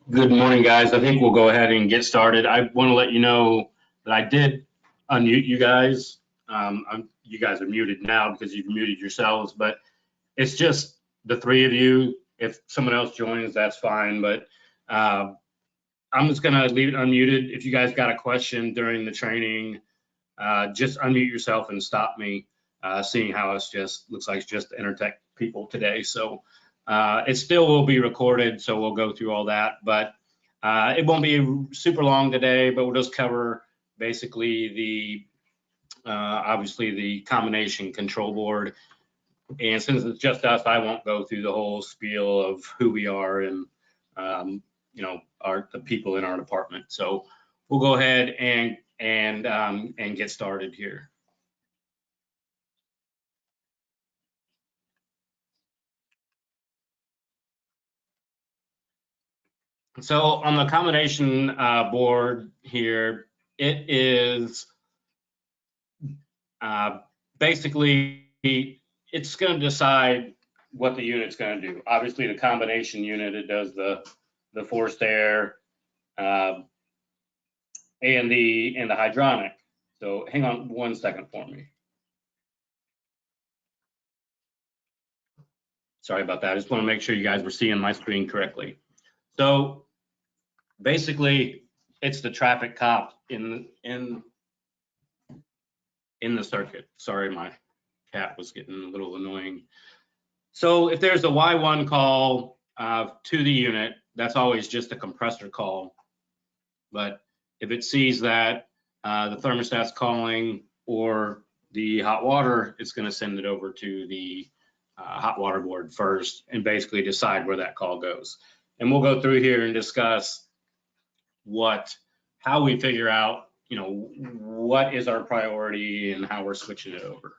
Good morning, guys. I think we'll go ahead and get started. I want to let you know that I did unmute you guys. You guys are muted now because you've muted yourselves, but it's just the three of you. If someone else joins, that's fine, but I'm just going to leave it unmuted. If you guys got a question during the training, just unmute yourself and stop me, seeing how it's just looks like it's just Enertech people today. So it still will be recorded, so we'll go through all that, but it won't be super long today, but we'll just cover basically the obviously the combination control board. And since it's just us, I won't go through the whole spiel of who we are and the people in our department. So we'll go ahead and get started here. So on the combination board here, it is basically it's going to decide what the unit's going to do. Obviously, the combination unit, it does the forced air and the hydronic. So hang on 1 second for me. Sorry about that. I just want to make sure you guys were seeing my screen correctly. So basically, it's the traffic cop in the circuit. Sorry, my cat was getting a little annoying. So if there's a Y1 call to the unit, that's always just a compressor call. But if it sees that the thermostat's calling or the hot water, it's going to send it over to the hot water board first and basically decide where that call goes. And we'll go through here and discuss how we figure out, what is our priority and how we're switching it over.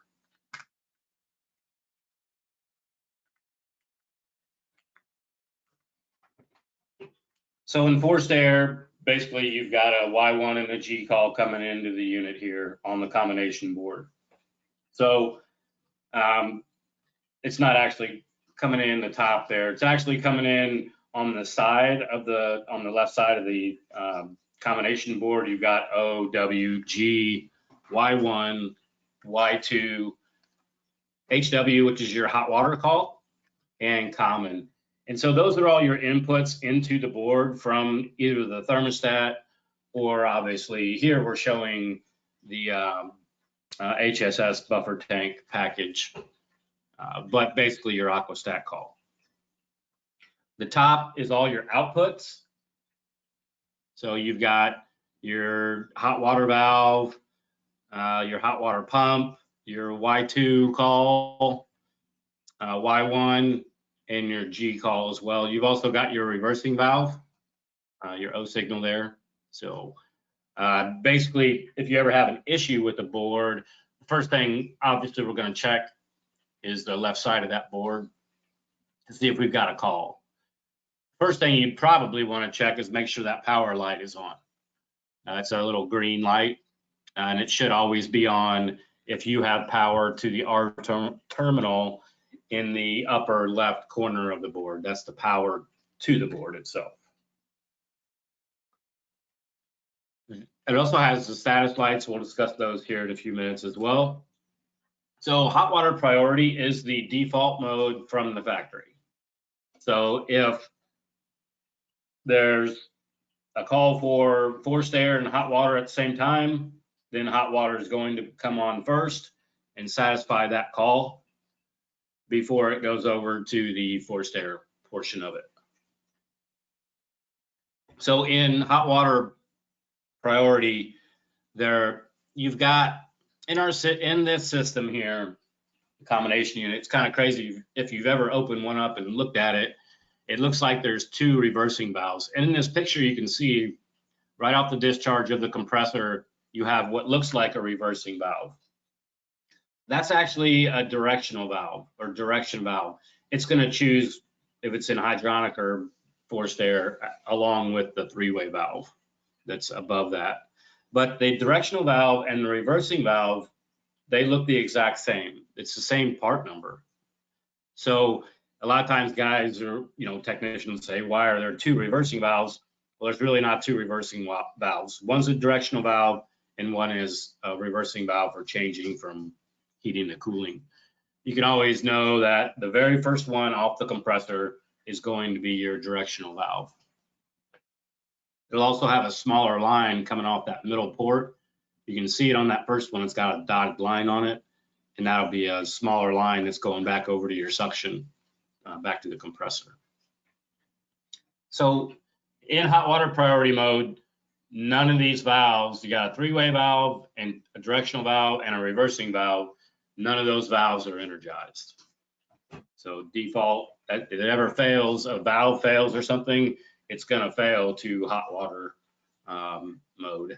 So in forced air, basically you've got a Y1 and a G call coming into the unit here on the combination board. So it's not actually coming in the top there. It's actually coming in on the side of on the left side of the combination board. You've got O, W, G, Y1, Y2, HW, which is your hot water call, and common. And so those are all your inputs into the board from either the thermostat or obviously here we're showing the HSS buffer tank package, but basically your aquastat call. The top is all your outputs. So you've got your hot water valve, your hot water pump, your Y2 call, Y1, and your G call as well. You've also got your reversing valve, your O signal there. So basically, if you ever have an issue with the board, the first thing obviously we're going to check is the left side of that board to see if we've got a call. First thing you probably want to check is make sure that power light is on. It's a little green light, and it should always be on if you have power to the R terminal in the upper left corner of the board. That's the power to the board itself. It also has the status lights. We'll discuss those here in a few minutes as well. So hot water priority is the default mode from the factory. So if there's a call for forced air and hot water at the same time, then hot water is going to come on first and satisfy that call before it goes over to the forced air portion of it. So in hot water priority, you've got in this system here, the combination unit. It's kind of crazy if you've ever opened one up and looked at it. It looks like there's two reversing valves. And in this picture, you can see right off the discharge of the compressor, you have what looks like a reversing valve. That's actually a directional valve or direction valve. It's going to choose if it's in hydronic or forced air along with the three-way valve that's above that. But the directional valve and the reversing valve, they look the exact same. It's the same part number. So A lot of times guys or, technicians say, why are there two reversing valves? Well, there's really not two reversing valves. One's a directional valve and one is a reversing valve for changing from heating to cooling. You can always know that the very first one off the compressor is going to be your directional valve. It'll also have a smaller line coming off that middle port. You can see it on that first one. It's got a dotted line on it, and that'll be a smaller line that's going back over to your suction, back to the compressor. So in hot water priority mode, none of these valves, you got a three-way valve and a directional valve and a reversing valve, none of those valves are energized. So default, if it ever fails, a valve fails or something, it's going to fail to hot water mode,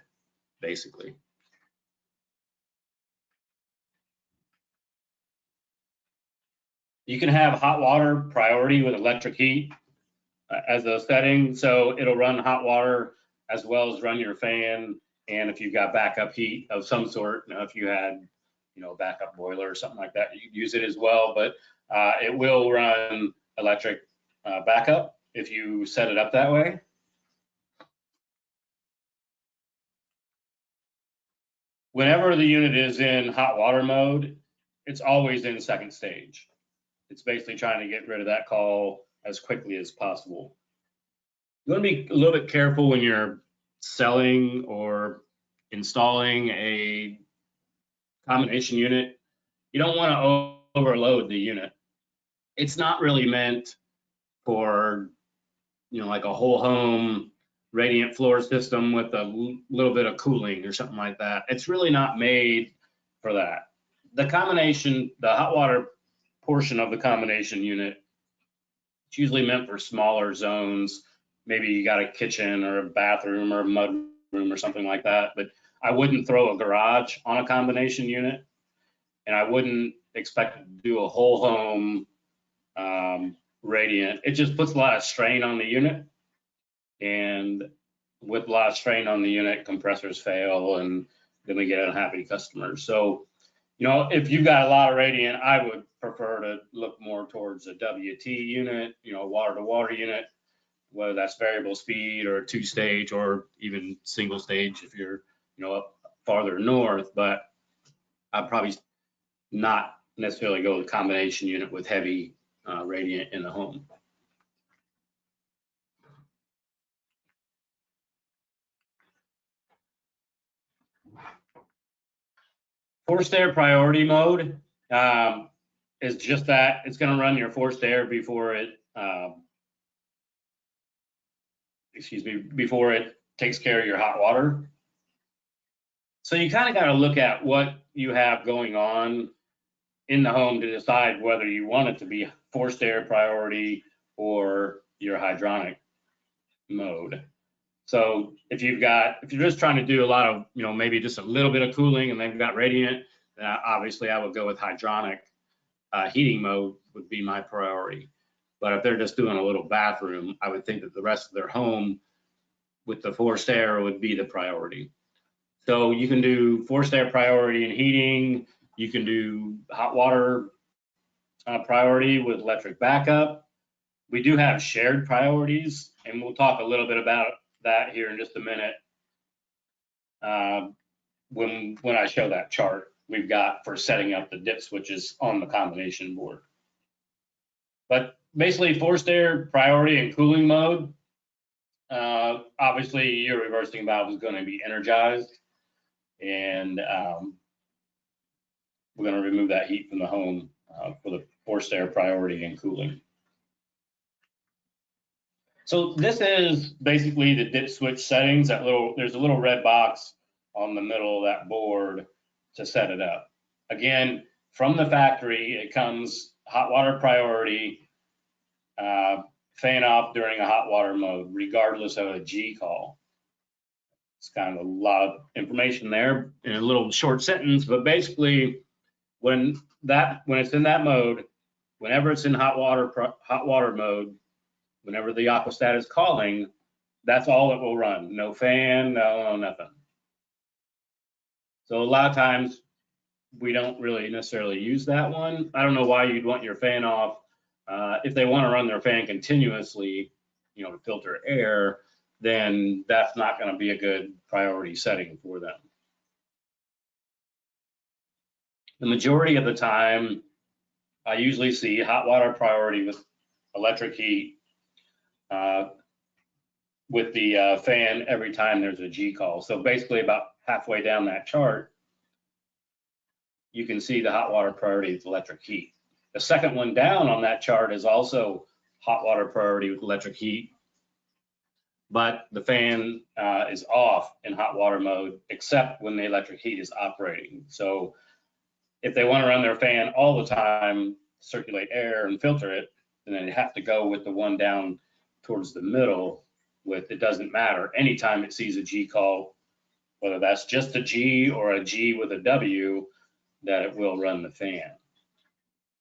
basically. You can have hot water priority with electric heat as a setting. So it'll run hot water as well as run your fan. And if you've got backup heat of some sort, if you had, a backup boiler or something like that, you can use it as well. But it will run electric backup if you set it up that way. Whenever the unit is in hot water mode, it's always in second stage. It's basically trying to get rid of that call as quickly as possible. You want to be a little bit careful when you're selling or installing a combination unit. You don't want to overload the unit. It's not really meant for, like a whole home radiant floor system with a little bit of cooling or something like that. It's really not made for that. The combination, the hot water portion of the combination unit, it's usually meant for smaller zones. Maybe you got a kitchen or a bathroom or a mud room or something like that. But I wouldn't throw a garage on a combination unit, and I wouldn't expect to do a whole home radiant. It just puts a lot of strain on the unit, and with a lot of strain on the unit, compressors fail, and then we get unhappy customers. So, if you've got a lot of radiant, I would prefer to look more towards a WT unit, water to water unit, whether that's variable speed or two-stage or even single stage if you're, up farther north. But I'd probably not necessarily go with a combination unit with heavy radiant in the home. Forced air priority mode is just that. It's going to run your forced air before it, before it takes care of your hot water. So you kind of got to look at what you have going on in the home to decide whether you want it to be forced air priority or your hydronic mode. So if you're just trying to do a lot of, maybe just a little bit of cooling and they've got radiant, then obviously I would go with hydronic heating mode would be my priority. But if they're just doing a little bathroom, I would think that the rest of their home with the forced air would be the priority. So you can do forced air priority in heating. You can do hot water priority with electric backup. We do have shared priorities, and we'll talk a little bit about that here in just a minute when I show that chart we've got for setting up the dip switches on the combination board. But basically, forced air priority and cooling mode, obviously your reversing valve is going to be energized, and we're going to remove that heat from the home for the forced air priority and cooling. So this is basically the dip switch settings. There's a little red box on the middle of that board to set it up. Again, from the factory, it comes hot water priority, fan off during a hot water mode, regardless of a G call. It's kind of a lot of information there in a little short sentence, but basically, when it's in that mode, whenever it's in hot water mode, whenever the aquastat is calling, that's all it will run. No fan, no nothing. So a lot of times we don't really necessarily use that one. I don't know why you'd want your fan off If they want to run their fan continuously, you know, to filter air, then that's not going to be a good priority setting for them. The majority of the time, I usually see hot water priority with electric heat, with the fan every time there's a G call. So basically about halfway down that chart, you can see the hot water priority with electric heat. The second one down on that chart is also hot water priority with electric heat, but the fan is off in hot water mode, except when the electric heat is operating. So if they want to run their fan all the time, circulate air and filter it, then they have to go with the one down towards the middle with, it doesn't matter. Anytime it sees a G call, whether that's just a G or a G with a W, that it will run the fan.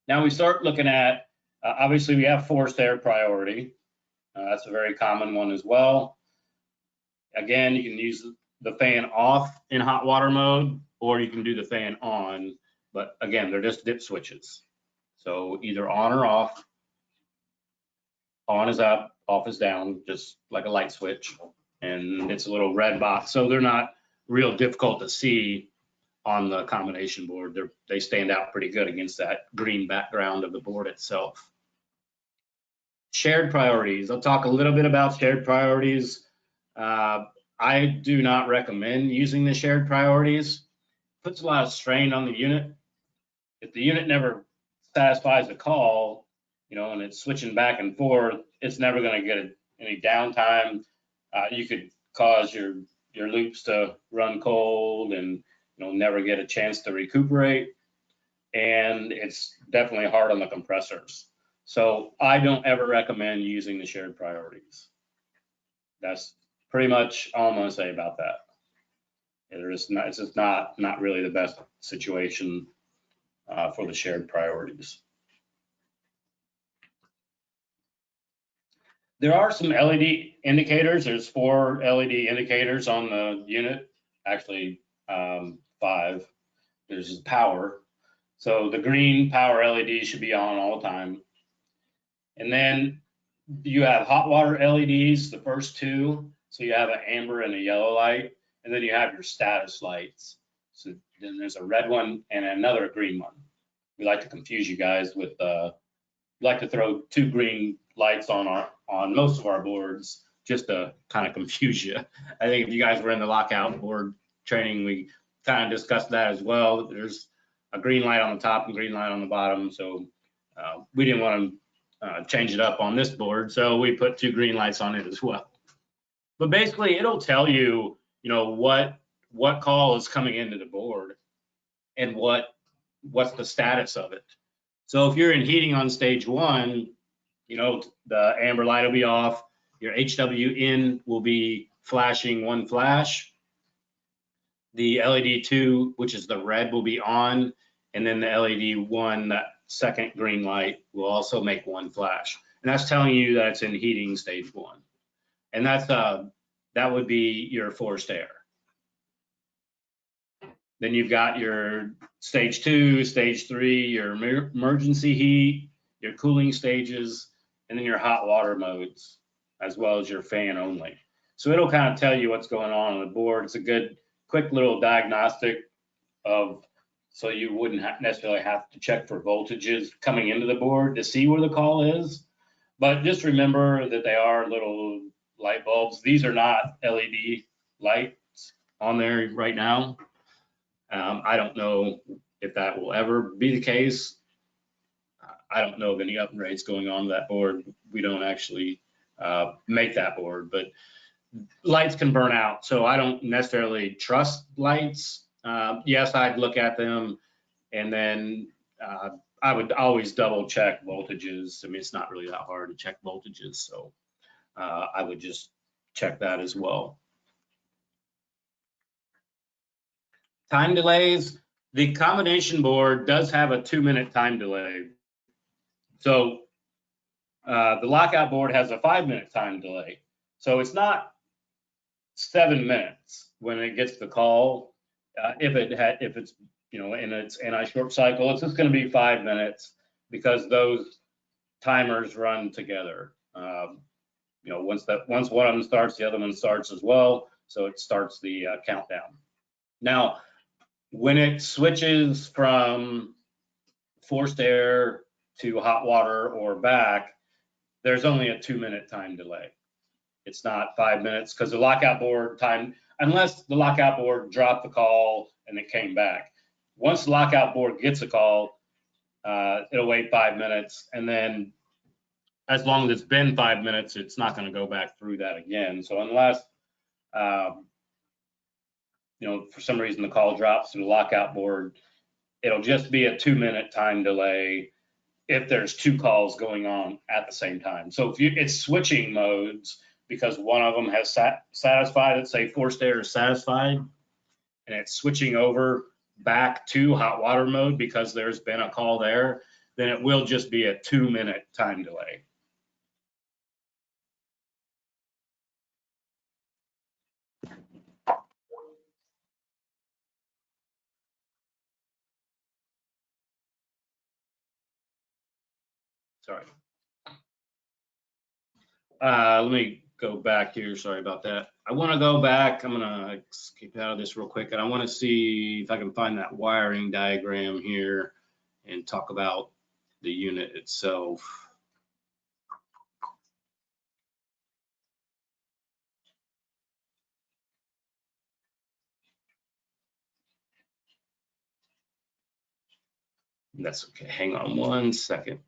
Now we start looking at, obviously we have forced air priority. That's a very common one as well. Again, you can use the fan off in hot water mode, or you can do the fan on, but again, they're just dip switches. So either on or off. On is up, off is down, just like a light switch. And it's a little red box, so they're not real difficult to see on the combination board. They stand out pretty good against that green background of the board itself. Shared priorities. I'll talk a little bit about shared priorities. I do not recommend using the shared priorities. Puts a lot of strain on the unit. If the unit never satisfies a call, you know, and it's switching back and forth, it's never going to get any downtime. You could cause your loops to run cold and, you know, never get a chance to recuperate. And it's definitely hard on the compressors. So I don't ever recommend using the shared priorities. That's pretty much all I'm going to say about that. It's just not really the best situation for the shared priorities. There are some LED indicators. There's 4 LED indicators on the unit, actually 5. There's power. So the green power LED should be on all the time. And then you have hot water LEDs, the first 2. So you have an amber and a yellow light, and then you have your status lights. So then there's a red one and another green one. We like to confuse you guys with, we like to throw 2 green lights on most of our boards just to kind of confuse you. I think if you guys were in the Lockout board training, we kind of discussed that as well. There's a green light on the top and green light on the bottom. So we didn't want to change it up on this board. So we put 2 green lights on it as well. But basically it'll tell you, you know, what call is coming into the board and what's the status of it. So if you're in heating on stage 1, you know, the amber light will be off. Your HWN will be flashing 1 flash. The LED 2, which is the red, will be on. And then the LED 1, that second green light, will also make 1 flash. And that's telling you that it's in heating stage 1. And that's that would be your forced air. Then you've got your stage 2, stage 3, your emergency heat, your cooling stages, and then your hot water modes, as well as your fan only. So it'll kind of tell you what's going on the board. It's a good, quick little diagnostic of, so you wouldn't necessarily have to check for voltages coming into the board to see where the call is. But just remember that they are little light bulbs. These are not LED lights on there right now. I don't know if that will ever be the case. I don't know of any upgrades going on to that board. We don't actually make that board, but lights can burn out. So I don't necessarily trust lights. Yes, I'd look at them, and then I would always double check voltages. I mean, it's not really that hard to check voltages. So I would just check that as well. Time delays. The combination board does have a 2-minute time delay. So the Lockout board has a 5-minute time delay. So it's not 7 minutes when it gets the call. If it's, you know, in its anti-short cycle, it's just going to be 5 minutes, because those timers run together. You know, once one of them starts, the other one starts as well. So it starts the countdown. Now, when it switches from forced air to hot water or back, there's only a 2-minute time delay. It's not 5 minutes, because the lockout board time, unless the lockout board dropped the call and it came back. Once the lockout board gets a call, it'll wait 5 minutes, and then as long as it's been 5 minutes, it's not going to go back through that again. So unless, you know, for some reason the call drops to the lockout board, it'll just be a 2-minute time delay if there's 2 calls going on at the same time. So if it's switching modes, because one of them has satisfied, let's say forced air is satisfied, and it's switching over back to hot water mode because there's been a call there, then it will just be a 2-minute time delay. Sorry. Let me go back here. Sorry about that. I want to go back. I'm going to skip out of this real quick, and I want to see if I can find that wiring diagram here and talk about the unit itself. That's okay. Hang on 1 second.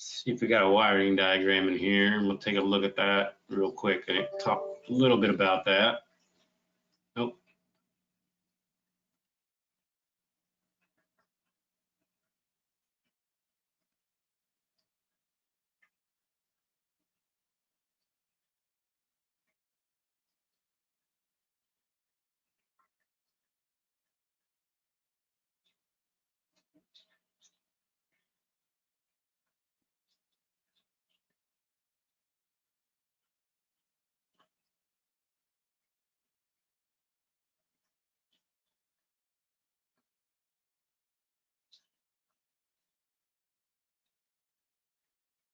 See if we got a wiring diagram in here. We'll take a look at that real quick and talk a little bit about that. Nope.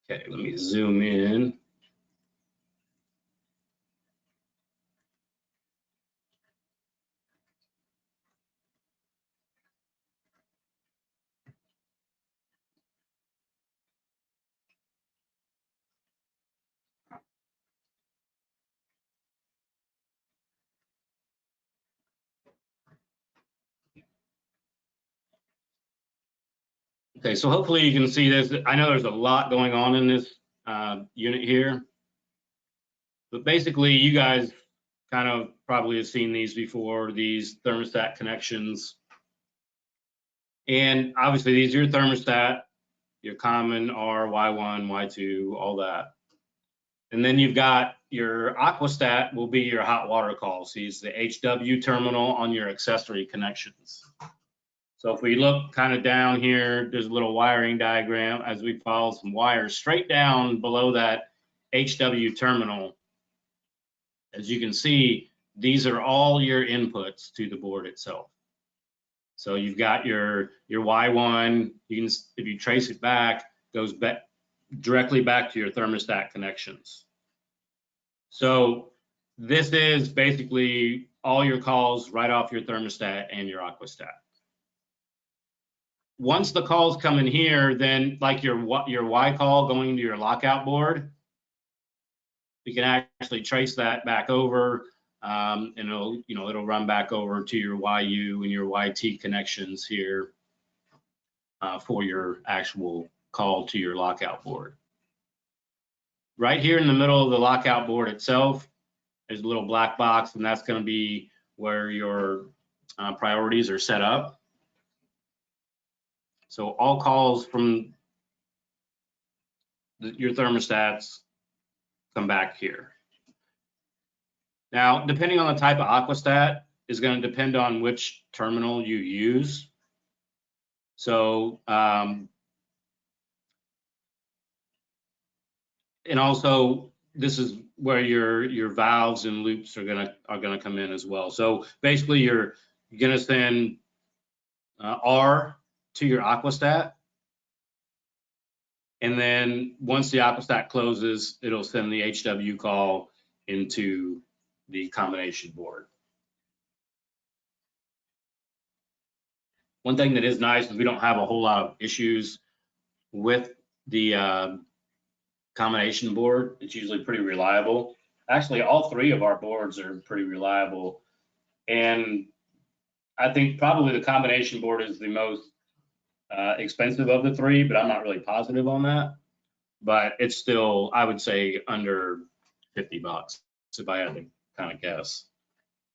Okay, let me zoom in. Okay, so hopefully you can see this. I know there's a lot going on in this unit here, but basically you guys kind of probably have seen these before, these thermostat connections. And obviously these are your thermostat, your common R, Y1, Y2, all that. And then you've got your aquastat will be your hot water call. So it's the HW terminal on your accessory connections. So if we look kind of down here, there's a little wiring diagram as we follow some wires straight down below that HW terminal. As you can see, these are all your inputs to the board itself. So you've got your Y1, you can, if you trace it back, goes back directly back to your thermostat connections. So this is basically all your calls right off your thermostat and your aquastat. Once the calls come in here, then like your Y call going to your lockout board, we can actually trace that back over, and it'll run back over to your YU and your YT connections here for your actual call to your lockout board. Right here in the middle of the lockout board itself, There's a little black box, and that's going to be where your priorities are set up. So all calls from your thermostats come back here. Now, depending on the type of aquastat is going to depend on which terminal you use. So, and also this is where your valves and loops are gonna come in as well. So basically, you're gonna send R to your aquastat, and then once the aquastat closes, it'll send the HW call into the combination board. One thing that is nice is we don't have a whole lot of issues with the combination board. It's usually pretty reliable. Actually, all three of our boards are pretty reliable. And I think probably the combination board is the most expensive of the three, but I'm not really positive on that. But it's still, I would say, under 50 bucks if I had to kind of guess.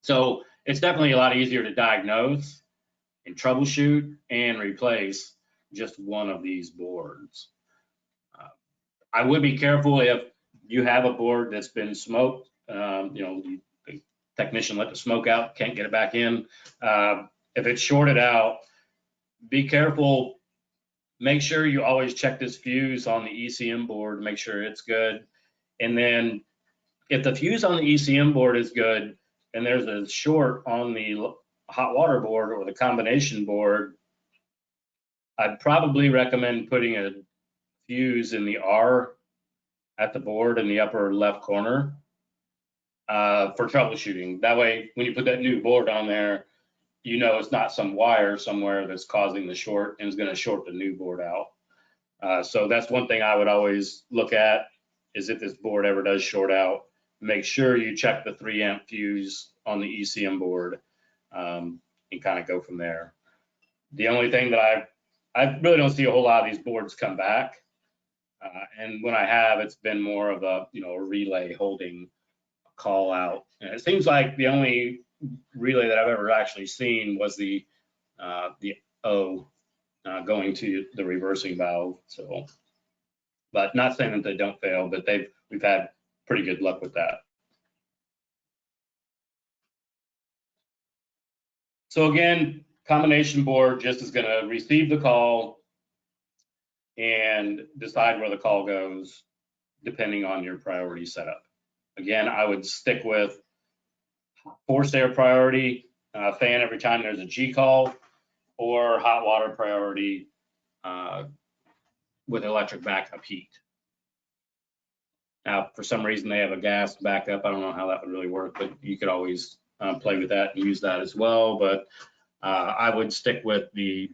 So it's definitely a lot easier to diagnose and troubleshoot and replace just one of these boards. I would be careful if you have a board that's been smoked, you know, the technician let the smoke out, can't get it back in. If it's shorted out, be careful. Make sure you always check this fuse on the ECM board, make sure it's good. And then if the fuse on the ECM board is good and there's a short on the hot water board or the combination board, I'd probably recommend putting a fuse in the R at the board in the upper left corner for troubleshooting. That way, when you put that new board on there, you know it's not some wire somewhere that's causing the short and is going to short the new board out. So that's one thing I would always look at, is if this board ever does short out, make sure you check the 3 amp fuse on the ECM board and kind of go from there. The only thing that I really don't see a whole lot of these boards come back. And when I have, it's been more of a, you know, a relay holding a call out. And it seems like the only relay that I've ever actually seen was the O going to the reversing valve. So, but not saying that they don't fail, but we've had pretty good luck with that. So again, combination board just is going to receive the call and decide where the call goes depending on your priority setup. Again, I would stick with forced air priority, fan every time there's a G call, or hot water priority with electric backup heat. Now, for some reason, they have a gas backup. I don't know how that would really work, but you could always play with that and use that as well. But I would stick with the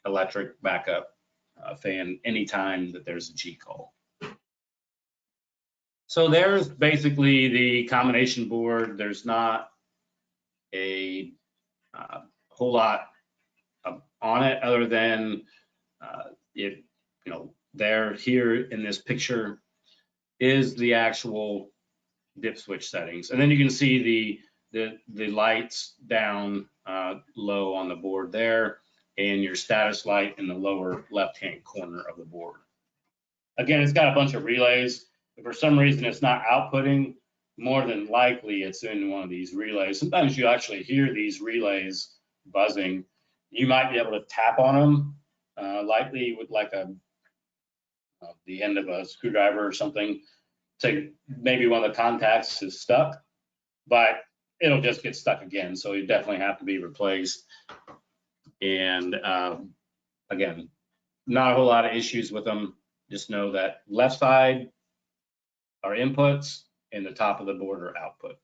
electric backup fan anytime that there's a G call. So there's basically the combination board. There's not a whole lot on it other than it, you know, there here in this picture is the actual dip switch settings. And then you can see the lights down low on the board there, and your status light in the lower left-hand corner of the board. Again, it's got a bunch of relays. If for some reason it's not outputting, more than likely it's in one of these relays. Sometimes you actually hear these relays buzzing. You might be able to tap on them lightly with like the end of a screwdriver or something. To maybe one of the contacts is stuck, but it'll just get stuck again. So you definitely have to be replaced. And again, not a whole lot of issues with them. Just know that left side are inputs and the top of the board are outputs,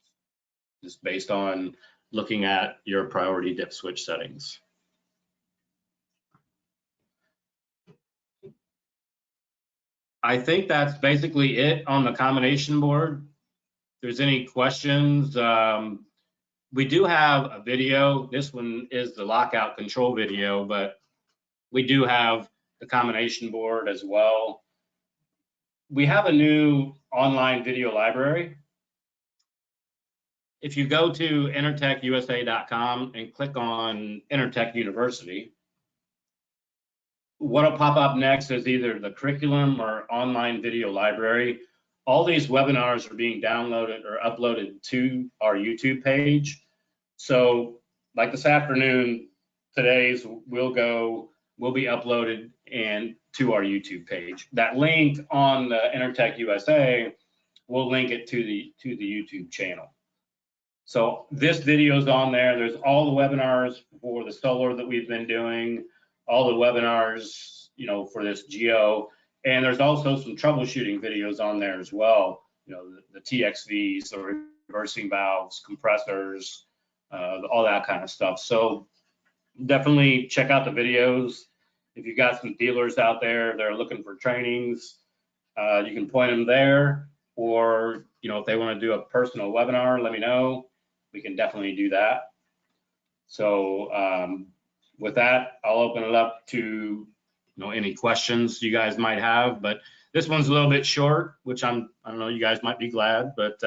just based on looking at your priority dip switch settings. I think that's basically it on the combination board. If there's any questions, we do have a video. This one is the lockout control video, but we do have the combination board as well. We have a new online video library. if you go to enertechusa.com and click on Enertech University, what'll pop up next is either the curriculum or online video library. All these webinars are being downloaded or uploaded to our YouTube page. So like this afternoon, today's will be uploaded and to our YouTube page. That link on the Enertech USA will link it to the YouTube channel. So this video is on there. There's all the webinars for the solar that we've been doing, all the webinars, you know, for this geo, and there's also some troubleshooting videos on there as well. You know, the TXVs, the reversing valves, compressors, all that kind of stuff. So definitely check out the videos. If you've got some dealers out there that are looking for trainings, you can point them there, or, you know, if they want to do a personal webinar, let me know. We can definitely do that. So with that, I'll open it up to, you know, any questions you guys might have. But this one's a little bit short, which I don't know, you guys might be glad, but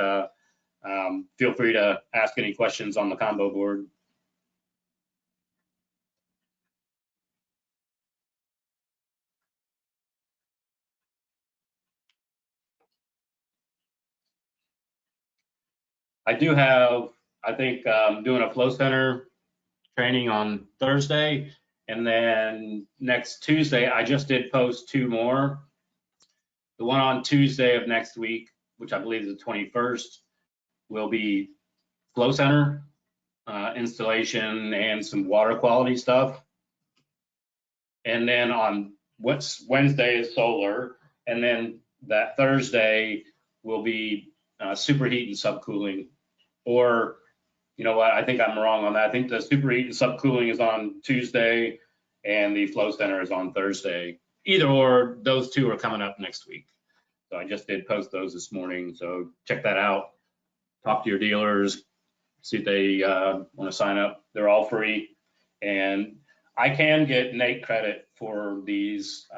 feel free to ask any questions on the combo board. I do have, I think, doing a flow center training on Thursday, and then next Tuesday, I just did post 2 more. The one on Tuesday of next week, which I believe is the 21st, will be flow center installation and some water quality stuff. And then on Wednesday is solar, and then that Thursday will be superheat and subcooling. Or, you know what, I think I'm wrong on that. I think the superheat and subcooling is on Tuesday and the flow center is on Thursday. Either or, those 2 are coming up next week. So I just did post those this morning. So check that out. Talk to your dealers, see if they want to sign up. They're all free. And I can get NAIC credit for these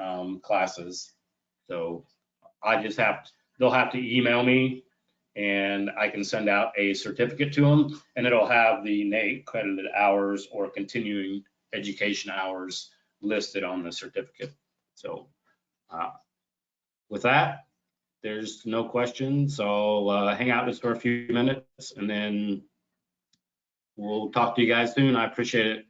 classes. So I just they'll have to email me, and I can send out a certificate to them, and it'll have the NAIC credited hours or continuing education hours listed on the certificate. So with that, there's no questions. So hang out just for a few minutes, and then we'll talk to you guys soon. I appreciate it.